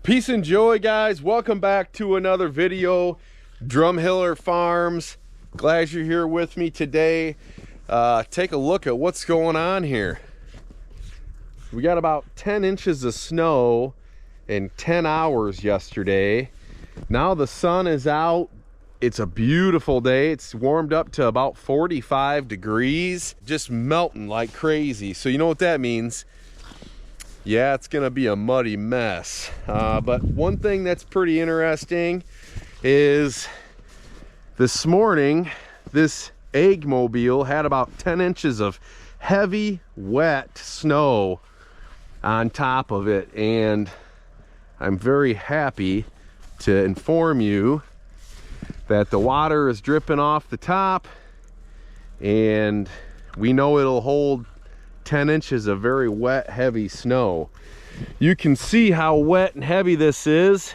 Peace and joy, guys. Welcome back to another video. Drumhiller Farms. Glad you're here with me today. Take a look at what's going on here. We got about 10 inches of snow in 10 hours yesterday. Now the sun is out. It's a beautiful day. It's warmed up to about 45 degrees, just melting like crazy. So you know what that means. Yeah, it's gonna be a muddy mess. But one thing that's pretty interesting is this morning, this Eggmobile had about 10 inches of heavy, wet snow on top of it. And I'm very happy to inform you that the water is dripping off the top, and we know it'll hold 10 inches of very wet, heavy snow. You can see how wet and heavy this is.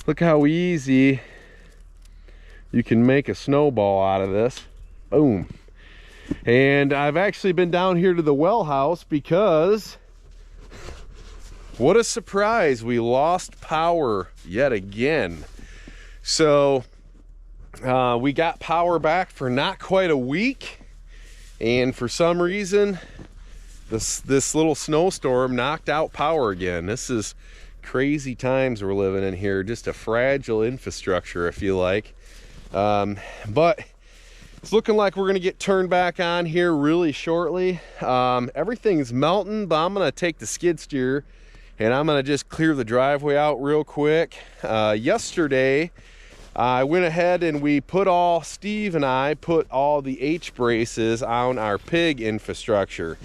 Look how easy you can make a snowball out of this. Boom. And I've actually been down here to the well house because what a surprise, we lost power yet again. So we got power back for not quite a week, and for some reason this little snowstorm knocked out power again. This is crazy times we're living in here. Just a fragile infrastructure, I feel like. But it's looking like we're gonna get turned back on here really shortly. Everything's melting, but I'm gonna take the skid steer and I'm gonna just clear the driveway out real quick. Yesterday I went ahead and Steve and I put all the H-braces on our pig infrastructure.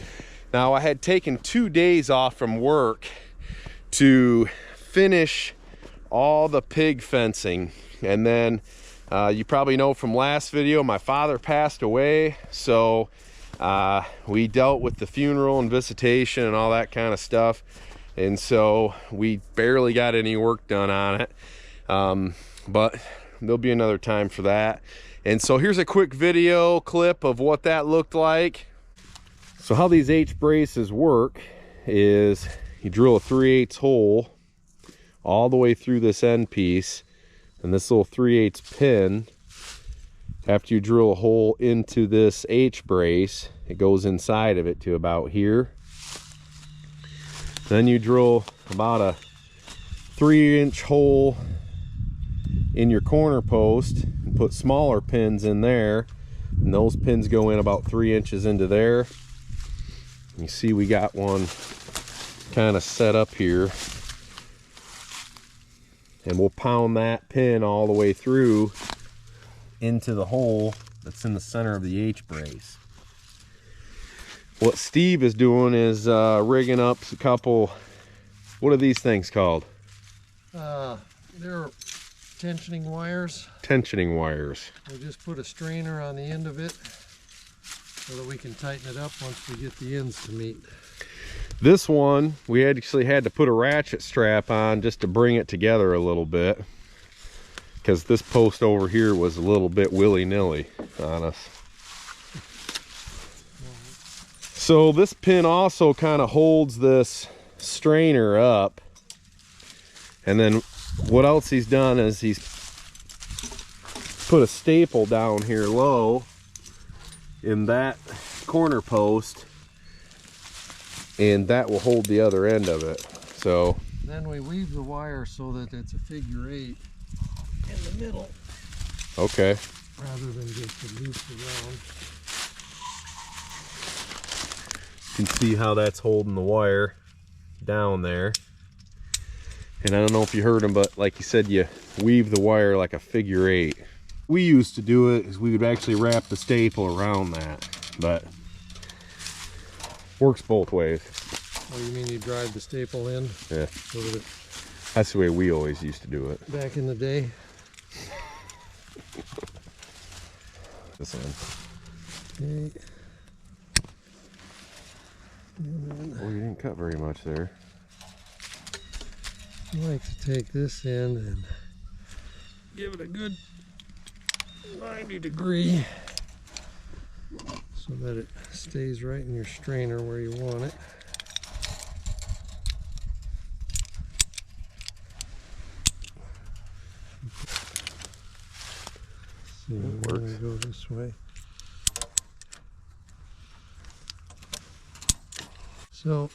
Now, I had taken 2 days off from work to finish all the pig fencing. And then you probably know from last video, my father passed away. So we dealt with the funeral and visitation and all that kind of stuff. And so we barely got any work done on it. But there'll be another time for that. And so here's a quick video clip of what that looked like. So how these H-braces work is you drill a 3/8 hole all the way through this end piece, and this little 3/8 pin, after you drill a hole into this H-brace, it goes inside of it to about here. Then you drill about a 3-inch hole in your corner post and put smaller pins in there, and those pins go in about 3 inches into there. You see we got one kind of set up here, and we'll pound that pin all the way through into the hole that's in the center of the H-brace. What Steve is doing is rigging up a couple, what are these things called? They're tensioning wires. Tensioning wires. We just put a strainer on the end of it so that we can tighten it up once we get the ends to meet. This one, we actually had to put a ratchet strap on just to bring it together a little bit, because this post over here was a little bit willy-nilly on us. So this pin also kind of holds this strainer up. And then what else he's done is he's put a staple down here low in that corner post, and that will hold the other end of it. So then we weave the wire so that it's a figure-8 in the middle. Okay. Rather than just a loop around. You can see how that's holding the wire down there. And I don't know if you heard him, but like you said, you weave the wire like a figure-8. We used to do it is we would actually wrap the staple around that, but works both ways. Oh, you mean you drive the staple in? Yeah. So that That's the way we always used to do it. back in the day. This end. Okay. Oh, you didn't cut very much there. I like to take this end and give it a good 90-degree so that it stays right in your strainer where you want it. see, we're going to go this way. So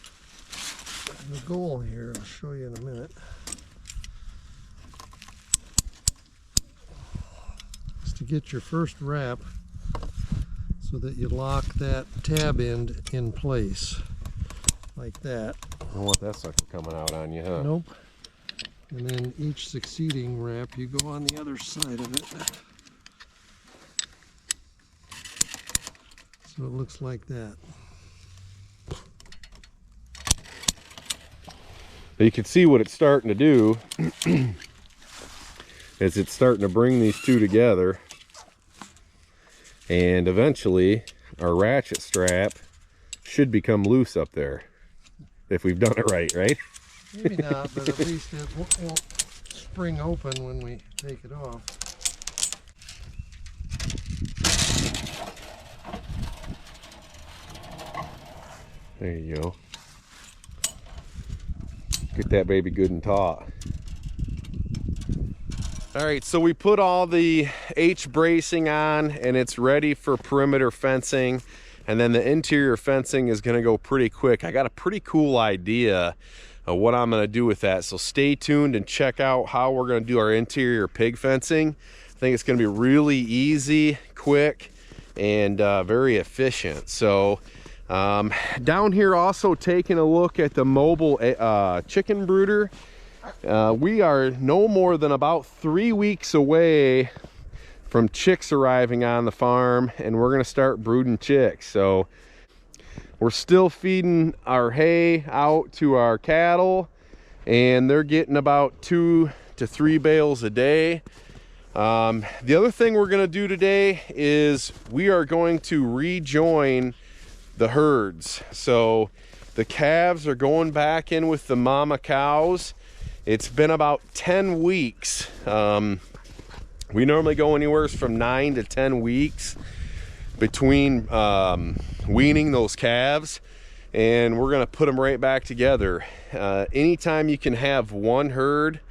the goal here, I'll show you in a minute, is to get your first wrap so that you lock that tab end in place like that. I don't want that sucker coming out on you, huh? Nope. And then each succeeding wrap, you go on the other side of it. So it looks like that. You can see what it's starting to do is it's starting to bring these two together, and eventually our ratchet strap should become loose up there if we've done it right? Maybe not, but at least it won't spring open when we take it off. There you go. Get that baby good and taut. All right, so we put all the H bracing on and it's ready for perimeter fencing, and then the interior fencing is going to go pretty quick. I got a pretty cool idea of what I'm going to do with that, so stay tuned and check out how we're going to do our interior pig fencing. I think it's going to be really easy, quick, and very efficient. So down here also taking a look at the mobile chicken brooder. We are no more than about 3 weeks away from chicks arriving on the farm, and we're going to start brooding chicks. So we're still feeding our hay out to our cattle, and they're getting about 2 to 3 bales a day. The other thing we're going to do today is we are going to rejoin the herds. So the calves are going back in with the mama cows. It's been about 10 weeks. We normally go anywhere from 9 to 10 weeks between weaning those calves, and we're gonna put them right back together. Anytime you can have one herd,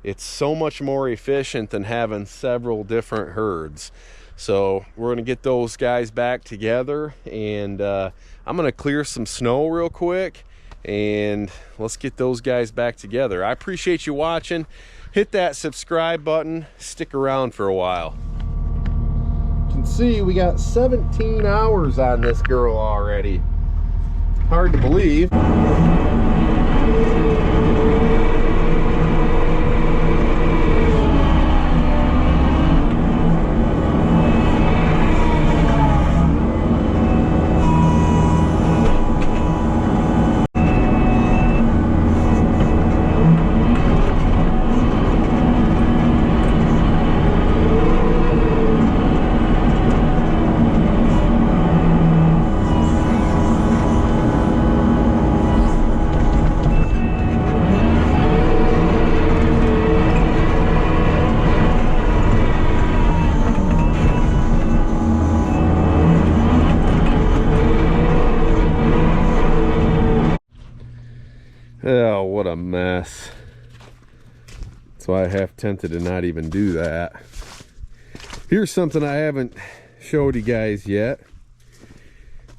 it's so much more efficient than having several different herds. So we're gonna get those guys back together, and I'm gonna clear some snow real quick, and let's get those guys back together. I appreciate you watching. Hit that subscribe button, stick around for a while. You can see we got 17 hours on this girl already. Hard to believe. Oh, what a mess. That's why I half tempted to not even do that. Here's something I haven't showed you guys yet.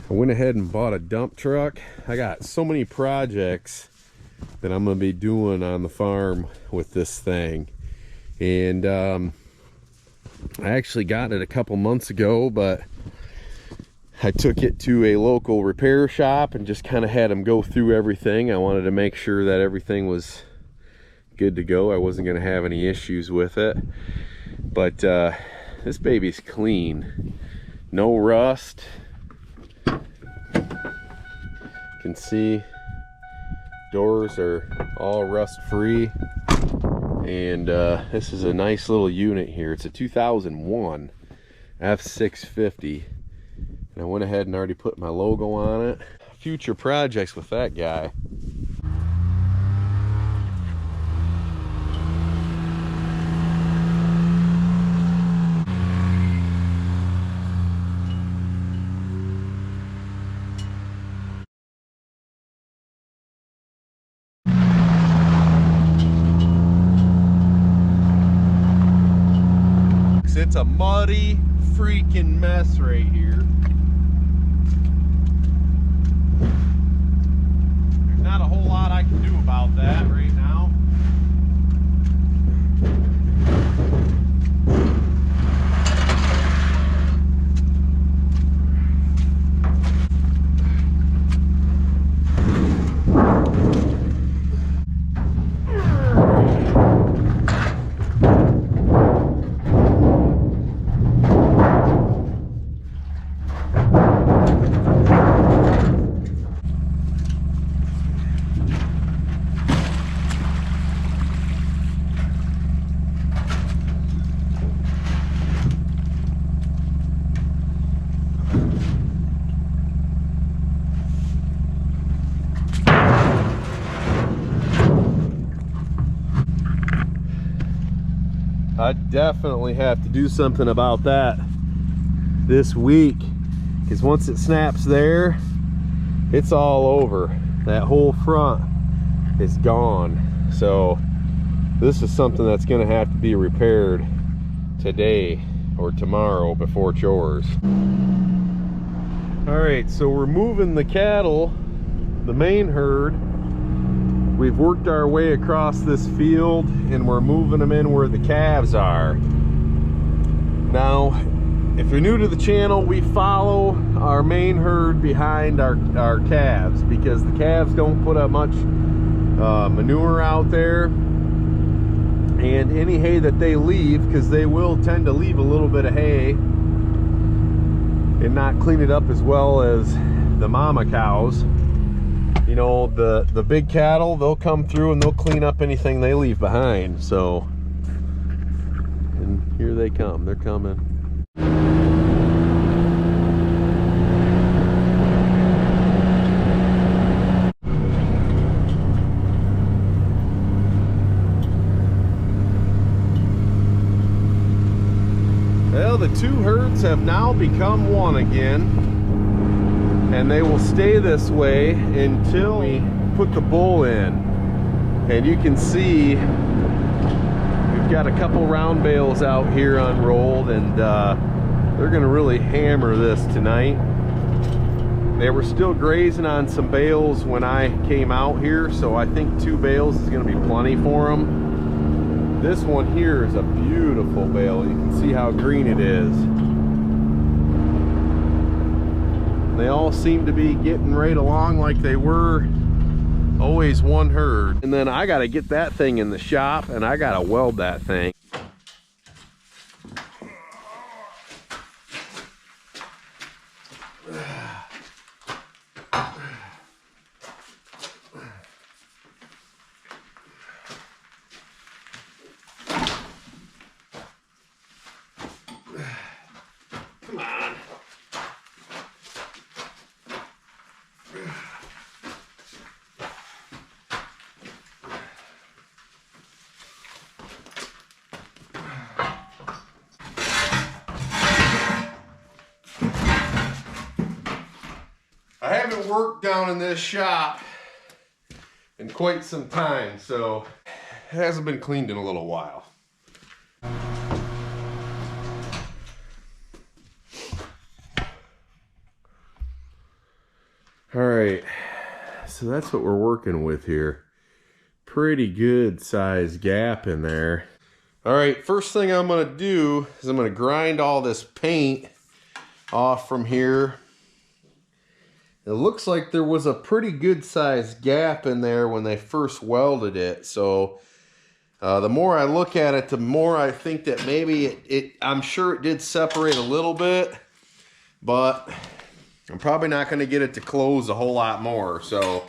I went ahead and bought a dump truck. I got so many projects that I'm gonna be doing on the farm with this thing. And I actually got it a couple months ago, but I took it to a local repair shop and just kind of had them go through everything. I wanted to make sure that everything was good to go. I wasn't going to have any issues with it. But this baby's clean. No rust. You can see doors are all rust free. And this is a nice little unit here. It's a 2001 F650. And I went ahead and already put my logo on it. Future projects with that guy. It's a muddy freaking mess right here. There's not a whole lot I can do about that right now. I definitely have to do something about that this week, because once it snaps there, it's all over. That whole front is gone. So this is something that's going to have to be repaired today or tomorrow before chores. All right, so we're moving the cattle, the main herd. We've worked our way across this field and we're moving them in where the calves are. Now, if you're new to the channel, we follow our main herd behind our calves, because the calves don't put up much manure out there, and any hay that they leave, because they will tend to leave a little bit of hay and not clean it up as well as the mama cows. You know, the big cattle, they'll come through and they'll clean up anything they leave behind. So, and here they come, they're coming. Well, the two herds have now become one again, and they will stay this way until we put the bull in. And you can see we've got a couple round bales out here unrolled, and they're gonna really hammer this tonight. They were still grazing on some bales when I came out here, so I think 2 bales is gonna be plenty for them. This one here is a beautiful bale. You can see how green it is. They all seem to be getting right along like they were always one herd. And then I got to get that thing in the shop, and I got to weld that thing. Come on. I haven't worked down in this shop in quite some time, so it hasn't been cleaned in a little while. All right, so that's what we're working with here. Pretty good size gap in there. All right, first thing I'm gonna do is I'm gonna grind all this paint off from here. It looks like there was a pretty good sized gap in there when they first welded it. So the more I look at it, the more I think that maybe I'm sure it did separate a little bit, but I'm probably not going to get it to close a whole lot more. So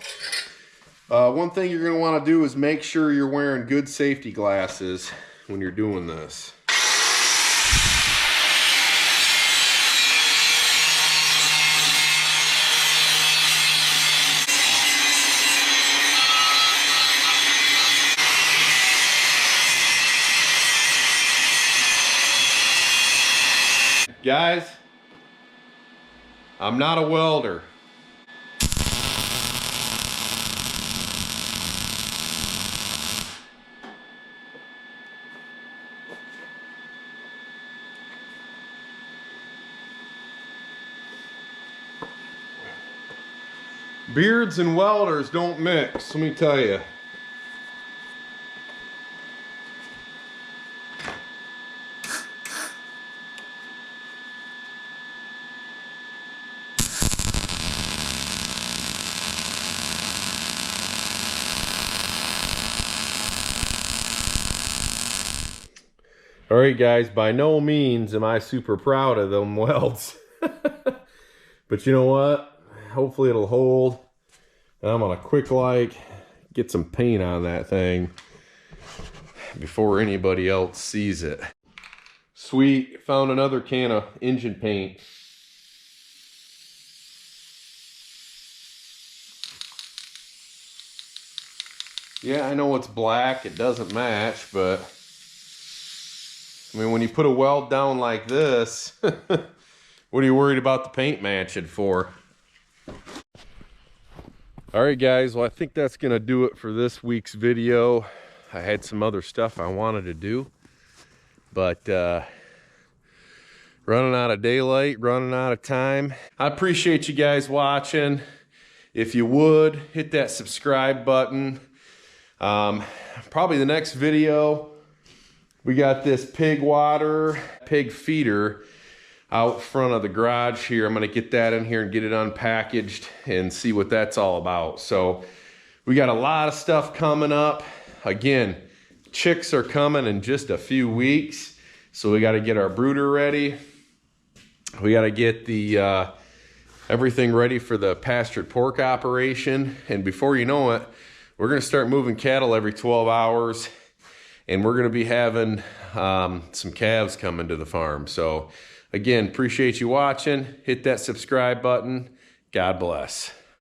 one thing you're going to want to do is make sure you're wearing good safety glasses when you're doing this. Guys, I'm not a welder. Beards and welders don't mix, let me tell you. All right, guys, by no means am I super proud of them welds. But you know what? Hopefully it'll hold. And I'm gonna quick get some paint on that thing before anybody else sees it. Sweet, found another can of engine paint. Yeah, I know it's black, it doesn't match, but I mean, when you put a weld down like this, what are you worried about the paint matching for? All right, guys, well, I think that's gonna do it for this week's video. I had some other stuff I wanted to do, but running out of daylight, running out of time. I appreciate you guys watching. If you would, hit that subscribe button. Probably the next video, we got this pig feeder out front of the garage here. I'm gonna get that in here and get it unpackaged and see what that's all about. So we got a lot of stuff coming up. Again, chicks are coming in just a few weeks. So we gotta get our brooder ready. We gotta get the everything ready for the pastured pork operation. And before you know it, we're gonna start moving cattle every 12 hours. And we're gonna be having some calves coming to the farm. So again, appreciate you watching. Hit that subscribe button. God bless.